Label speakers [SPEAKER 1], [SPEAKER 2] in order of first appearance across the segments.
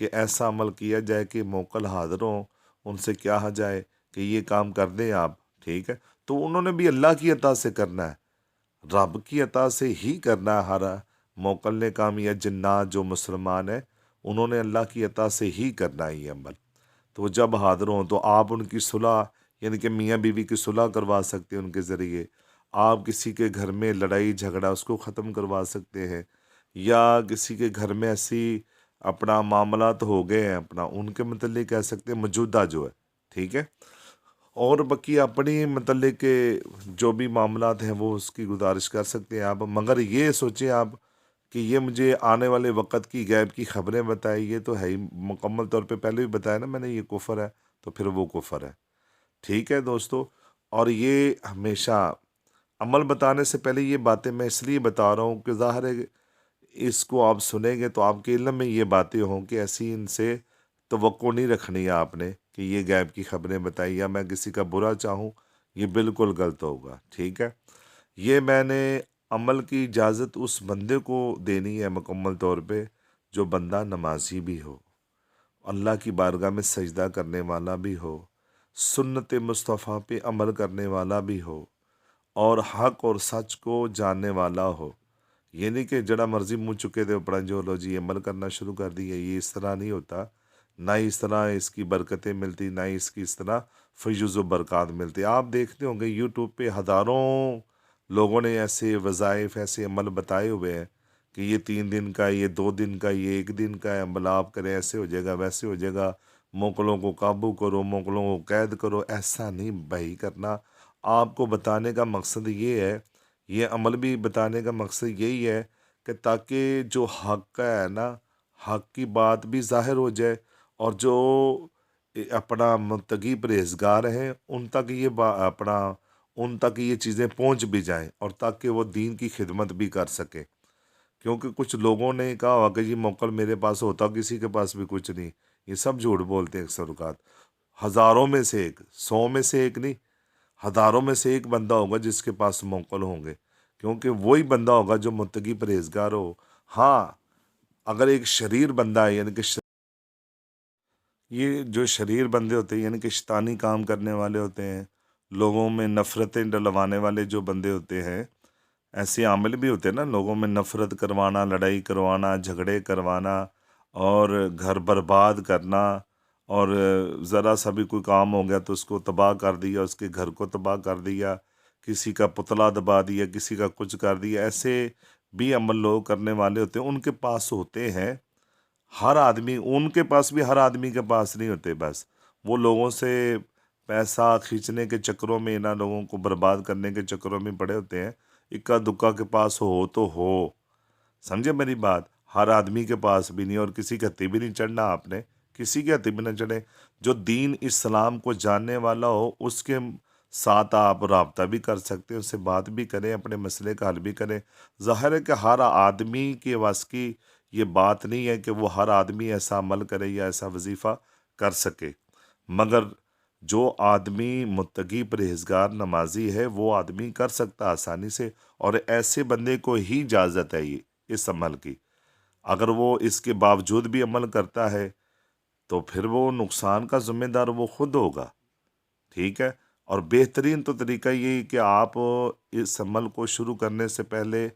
[SPEAKER 1] کہ ایسا عمل کیا جائے کہ موکل حاضر ہوں، ان سے کہا جائے کہ یہ کام کر دیں آپ، ٹھیک ہے؟ تو انہوں نے بھی اللہ کی عطا سے کرنا ہے، رب کی عطا سے ہی کرنا ہے ہر موکل نے کام، یا جنات جو مسلمان ہیں انہوں نے اللہ کی عطا سے ہی کرنا ہے یہ عمل۔ تو جب حاضر ہوں تو آپ ان کی صلح، یعنی کہ میاں بیوی کی صلح کروا سکتے ہیں ان کے ذریعے، آپ کسی کے گھر میں لڑائی جھگڑا اس کو ختم کروا سکتے ہیں، یا کسی کے گھر میں ایسی اپنا معاملات ہو گئے ہیں اپنا، ان کے متعلق کہہ سکتے ہیں موجودہ جو ہے، ٹھیک ہے؟ اور باقی اپنی متعلق کے جو بھی معاملات ہیں وہ اس کی گزارش کر سکتے ہیں آپ، مگر یہ سوچیں آپ کہ یہ مجھے آنے والے وقت کی غیب کی خبریں بتائی، یہ تو ہے ہی مکمل طور پہ، پہلے بھی بتایا نا میں نے، یہ کفر ہے، تو پھر وہ کفر ہے، ٹھیک ہے دوستو؟ اور یہ ہمیشہ عمل بتانے سے پہلے یہ باتیں میں اس لیے بتا رہا ہوں کہ ظاہر ہے اس کو آپ سنیں گے تو آپ کے علم میں یہ باتیں ہوں کہ ایسی ان سے توقع نہیں رکھنی ہے آپ نے کہ یہ غیب کی خبریں بتائی یا میں کسی کا برا چاہوں، یہ بالکل غلط ہوگا، ٹھیک ہے؟ یہ میں نے عمل کی اجازت اس بندے کو دینی ہے مکمل طور پہ جو بندہ نمازی بھی ہو، اللہ کی بارگاہ میں سجدہ کرنے والا بھی ہو، سنت مصطفیٰ پہ عمل کرنے والا بھی ہو، اور حق اور سچ کو جاننے والا ہو۔ یہ نہیں کہ جڑا مرضی منہ چکے تھے اوپر جو لو جی عمل کرنا شروع کر دی ہے، یہ اس طرح نہیں ہوتا، نہ اس طرح اس کی برکتیں ملتی، نہ اس کی اس طرح فیض و برکات ملتی۔ آپ دیکھتے ہوں گے یوٹیوب پہ ہزاروں لوگوں نے ایسے وظائف، ایسے عمل بتائے ہوئے ہیں کہ یہ 3 دن کا، یہ 2 دن کا، یہ 1 دن کا ہے، عمل آپ کریں ایسے ہو جائے گا، ویسے ہو جائے گا، موکلوں کو قابو کرو، موکلوں کو قید کرو۔ ایسا نہیں بھائی کرنا۔ آپ کو بتانے کا مقصد یہ ہے، یہ عمل بھی بتانے کا مقصد یہی ہے کہ تاکہ جو حق کا ہے نا، حق کی بات بھی ظاہر ہو جائے، اور جو اپنا متقی پرہیزگار ہیں ان تک یہ ان تک یہ چیزیں پہنچ بھی جائیں، اور تاکہ وہ دین کی خدمت بھی کر سکے۔ کیونکہ کچھ لوگوں نے کہا ہوا کہ یہ موکل میرے پاس ہوتا، کسی کے پاس بھی کچھ نہیں، یہ سب جھوٹ بولتے ہیں اکثر اوقات۔ ہزاروں میں سے ایک، 100 میں سے ایک نہیں، ہزاروں میں سے ایک بندہ ہوگا جس کے پاس موکل ہوں گے، کیونکہ وہی بندہ ہوگا جو متقی پرہیزگار ہو۔ ہاں، اگر ایک شریر بندہ ہے، یعنی کہ یہ جو شریر بندے ہوتے ہیں، یعنی کہ شیطانی کام کرنے والے ہوتے ہیں، لوگوں میں نفرتیں ڈلوانے والے جو بندے ہوتے ہیں، ایسے عامل بھی ہوتے ہیں نا، لوگوں میں نفرت کروانا، لڑائی کروانا، جھگڑے کروانا، اور گھر برباد کرنا، اور ذرا سا بھی کوئی کام ہو گیا تو اس کو تباہ کر دیا، اس کے گھر کو تباہ کر دیا، کسی کا پتلا دبا دیا، کسی کا کچھ کر دیا، ایسے بھی عمل لوگ کرنے والے ہوتے ہیں، ان کے پاس ہوتے ہیں۔ ہر آدمی، ان کے پاس بھی ہر آدمی کے پاس نہیں ہوتے، بس وہ لوگوں سے پیسہ کھینچنے کے چکروں میں، نہ لوگوں کو برباد کرنے کے چکروں میں پڑے ہوتے ہیں۔ اکا دکا کے پاس ہو تو ہو، سمجھے میری بات؟ ہر آدمی کے پاس بھی نہیں، اور کسی کے ہتھی بھی نہیں چڑھنا آپ نے، کسی کے ہتھی بھی نہ چڑھے۔ جو دین اسلام کو جاننے والا ہو اس کے ساتھ آپ رابطہ بھی کر سکتے ہیں، اس سے بات بھی کریں، اپنے مسئلے کا حل بھی کریں۔ ظاہر ہے کہ ہر آدمی کے وس کی یہ بات نہیں ہے کہ وہ ہر آدمی ایسا عمل کرے یا ایسا وظیفہ کر سکے، مگر جو آدمی متقی پرہیزگار نمازی ہے وہ آدمی کر سکتا آسانی سے، اور ایسے بندے کو ہی اجازت ہے یہ اس عمل کی۔ اگر وہ اس کے باوجود بھی عمل کرتا ہے تو پھر وہ نقصان کا ذمہ دار وہ خود ہوگا، ٹھیک ہے؟ اور بہترین تو طریقہ یہی کہ آپ اس عمل کو شروع کرنے سے پہلے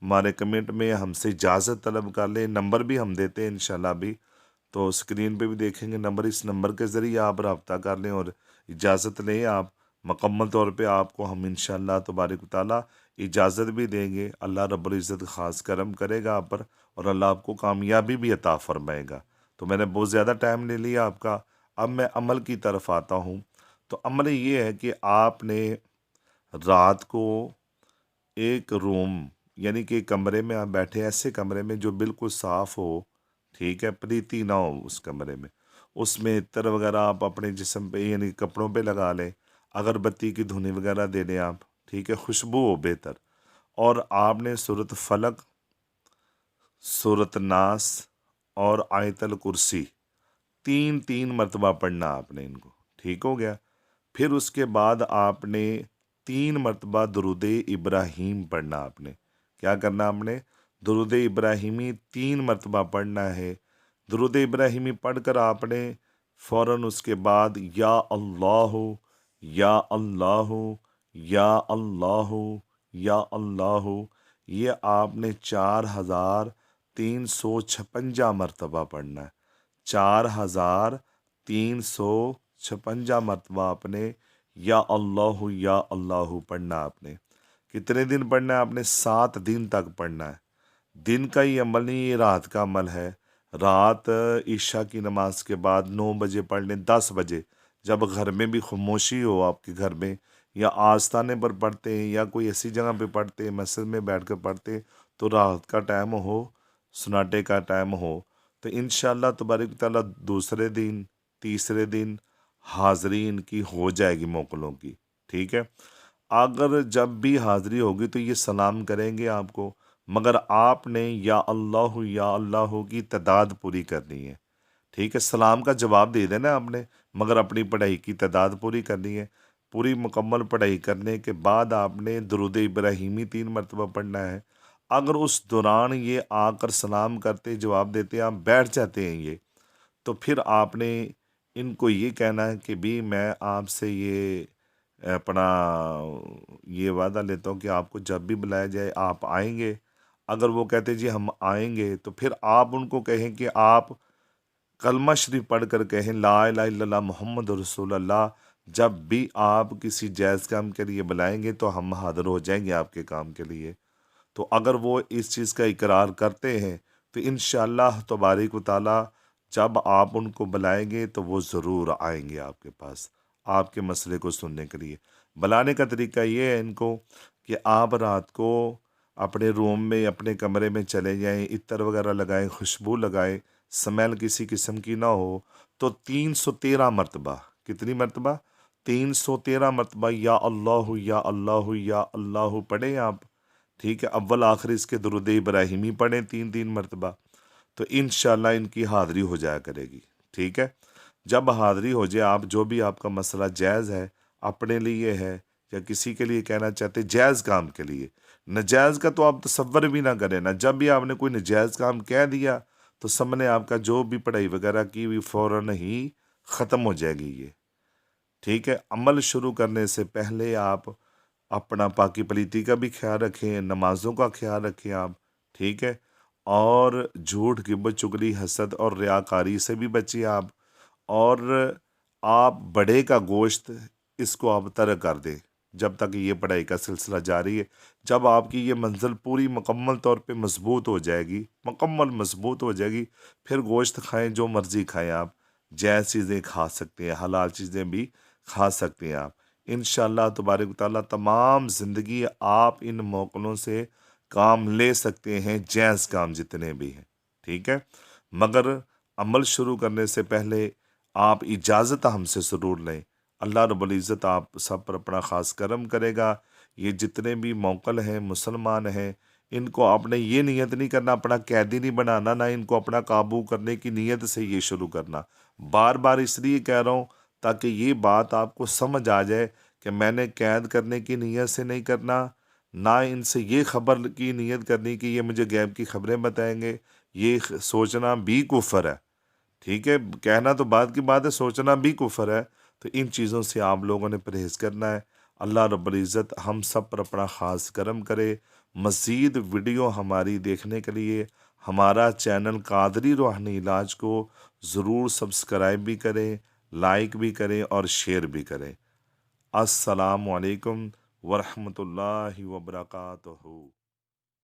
[SPEAKER 1] ہمارے کمنٹ میں ہم سے اجازت طلب کر لیں، نمبر بھی ہم دیتے ہیں انشاءاللہ بھی، تو اسکرین پہ بھی دیکھیں گے نمبر، اس نمبر کے ذریعے آپ رابطہ کر لیں اور اجازت لیں آپ، مکمل طور پہ آپ کو ہم انشاءاللہ تبارک و تعالیٰ اجازت بھی دیں گے۔ اللہ رب العزت خاص کرم کرے گا آپ پر، اور اللہ آپ کو کامیابی بھی عطا فرمائے گا۔ تو میں نے بہت زیادہ ٹائم لے لیا آپ کا، اب میں عمل کی طرف آتا ہوں۔ تو عمل یہ ہے کہ آپ نے رات کو ایک روم، یعنی کہ کمرے میں آپ بیٹھے، ایسے کمرے میں جو بالکل صاف ہو، ٹھیک ہے، پلیتی نہ ہو اس کمرے میں، اس میں عطر وغیرہ آپ اپنے جسم پہ یعنی کپڑوں پہ لگا لیں، اگربتی کی دھنی وغیرہ دے دیں آپ، ٹھیک ہے، خوشبو ہو بہتر، اور آپ نے سورۃ فلق، سورۃ ناس اور آیت الکرسی 3 مرتبہ پڑھنا آپ نے ان کو، ٹھیک ہو گیا؟ پھر اس کے بعد آپ نے 3 مرتبہ درود ابراہیم پڑھنا، آپ نے کیا کرنا؟ آپ نے درود ابراہیمی 3 مرتبہ پڑھنا ہے۔ درود ابراہیمی پڑھ کر آپ نے فوراً اس کے بعد یا اللہ یا اللہ یا اللہ یا اللہ یہ آپ نے 4356 مرتبہ پڑھنا ہے۔ 4356 مرتبہ آپ نے یا اللہ پڑھنا آپ نے۔ کتنے دن پڑھنا ہے آپ نے؟ 7 دن تک پڑھنا ہے۔ دن کا یہ عمل نہیں، یہ رات کا عمل ہے۔ رات عشاء کی نماز کے بعد 9 بجے پڑھ لیں، 10 بجے، جب گھر میں بھی خاموشی ہو آپ کے گھر میں، یا آستانے پر پڑھتے ہیں یا کوئی ایسی جگہ پہ پڑھتے ہیں، مسجد میں بیٹھ کر پڑھتے ہیں، تو رات کا ٹائم ہو، سناٹے کا ٹائم ہو، تو انشاءاللہ تبارک تعالیٰ دوسرے دن تیسرے دن حاضری ان کی ہو جائے گی موکلوں کی، ٹھیک ہے۔ اگر جب بھی حاضری ہوگی تو یہ سلام کریں گے آپ کو، مگر آپ نے یا اللہ کی تعداد پوری کرنی ہے، ٹھیک ہے۔ سلام کا جواب دے دینا آپ نے، مگر اپنی پڑھائی کی تعداد پوری کرنی ہے۔ پوری مکمل پڑھائی کرنے کے بعد آپ نے درود ابراہیمی 3 مرتبہ پڑھنا ہے۔ اگر اس دوران یہ آ کر سلام کرتے جواب دیتے آپ بیٹھ جاتے ہیں یہ، تو پھر آپ نے ان کو یہ کہنا ہے کہ بھی میں آپ سے یہ اپنا یہ وعدہ لیتا ہوں کہ آپ کو جب بھی بلایا جائے آپ آئیں گے۔ اگر وہ کہتے جی ہم آئیں گے، تو پھر آپ ان کو کہیں کہ آپ کلمہ شریف پڑھ کر کہیں لا الہ الا اللہ محمد رسول اللہ۔ جب بھی آپ کسی جائز کام کے لیے بلائیں گے تو ہم حاضر ہو جائیں گے آپ کے کام کے لیے۔ تو اگر وہ اس چیز کا اقرار کرتے ہیں تو انشاءاللہ تبارک و تعالیٰ جب آپ ان کو بلائیں گے تو وہ ضرور آئیں گے آپ کے پاس، آپ کے مسئلے کو سننے کے لیے۔ بلانے کا طریقہ یہ ہے ان کو کہ آپ رات کو اپنے روم میں اپنے کمرے میں چلے جائیں، عطر وغیرہ لگائیں، خوشبو لگائیں، سمیل کسی قسم کی نہ ہو، تو 313 مرتبہ، کتنی مرتبہ؟ 313 مرتبہ یا اللہ یا اللہ پڑھیں آپ، ٹھیک ہے۔ اول آخر اس کے درود ابراہیمی پڑھیں 3 مرتبہ، تو انشاءاللہ ان کی حاضری ہو جایا کرے گی، ٹھیک ہے۔ جب حاضری ہو جائے، آپ جو بھی آپ کا مسئلہ جائز ہے، اپنے لیے ہے یا کسی کے لیے کہنا چاہتے جائز کام کے لیے، نجائز کا تو آپ تصور بھی نہ کریں نا۔ جب بھی آپ نے کوئی نجائز کام کہہ دیا تو سامنے آپ کا جو بھی پڑھائی وغیرہ کی ہوئی فوراً ہی ختم ہو جائے گی یہ، ٹھیک ہے۔ عمل شروع کرنے سے پہلے آپ اپنا پاکی پلیتی کا بھی خیال رکھیں، نمازوں کا خیال رکھیں آپ، ٹھیک ہے۔ اور جھوٹ، غیبت، چغلی، حسد اور ریاکاری سے بھی بچیں آپ، اور آپ بڑے کا گوشت اس کو آپ ترک کر دیں جب تک یہ پڑھائی کا سلسلہ جاری ہے۔ جب آپ کی یہ منزل پوری مکمل طور پہ مضبوط ہو جائے گی، مکمل مضبوط ہو جائے گی، پھر گوشت کھائیں، جو مرضی کھائیں آپ، جائز چیزیں کھا سکتے ہیں، حلال چیزیں بھی کھا سکتے ہیں آپ۔ انشاءاللہ تبارک و تعالیٰ تمام زندگی آپ ان موقعوں سے کام لے سکتے ہیں، جائز کام جتنے بھی ہیں، ٹھیک ہے۔ مگر عمل شروع کرنے سے پہلے آپ اجازت ہم سے ضرور لیں۔ اللہ رب العزت آپ سب پر اپنا خاص کرم کرے گا۔ یہ جتنے بھی موکل ہیں، مسلمان ہیں، ان کو آپ نے یہ نیت نہیں کرنا، اپنا قیدی نہیں بنانا، نہ ان کو اپنا قابو کرنے کی نیت سے یہ شروع کرنا۔ بار بار اس لیے کہہ رہا ہوں تاکہ یہ بات آپ کو سمجھ آ جائے کہ میں نے قید کرنے کی نیت سے نہیں کرنا، نہ ان سے یہ خبر کی نیت کرنی کہ یہ مجھے غیب کی خبریں بتائیں گے۔ یہ سوچنا بھی کفر ہے، ٹھیک ہے۔ کہنا تو بات کی بات ہے، سوچنا بھی کفر ہے۔ تو ان چیزوں سے آپ لوگوں نے پرہیز کرنا ہے۔ اللہ رب العزت ہم سب پر اپنا خاص کرم کرے۔ مزید ویڈیو ہماری دیکھنے کے لیے ہمارا چینل قادری روحانی علاج کو ضرور سبسکرائب بھی کریں، لائک بھی کریں اور شیئر بھی کریں۔ السلام علیکم ورحمۃ اللہ وبرکاتہ۔